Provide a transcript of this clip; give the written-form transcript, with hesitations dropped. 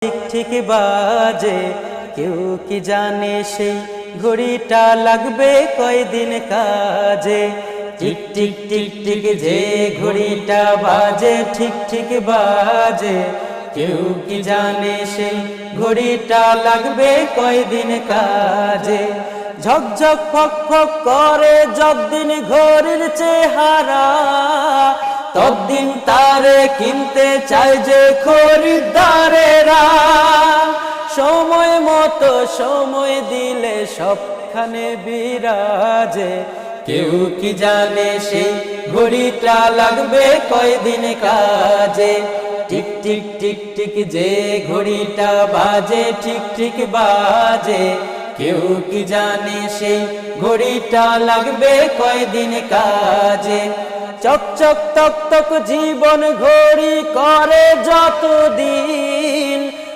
ঠিক ঠিক বাজে, কেউ কি জানে সেই ঘড়িটা লাগবে কয়দিন কাজে। টিক টিক টিক টিক যে ঘড়িটা বাজে, ঠিক ঠিক বাজে, কেউ কি জানে সেই ঘড়িটা লাগবে কয়দিন কাজে। ঝকঝক ফক ফক করে যতদিন ঘড়ির চেহারা, ততদিন তারে কিনতে চায় যে খরিদ্দারেরা। সময় মতো সময় দিলে সবখানে বিরাজে, কেউ কি জানে সেই ঘড়িটা লাগবে কয়দিন কাজে। টিক টিক টিক টিক যে ঘড়িটা বাজে, ঠিক ঠিক বাজে, কেউ কি জানে সেই ঘড়িটা লাগবে কয়দিন কাজে। চক চক তক তক জীবন ঘড়ি করে যতদিন,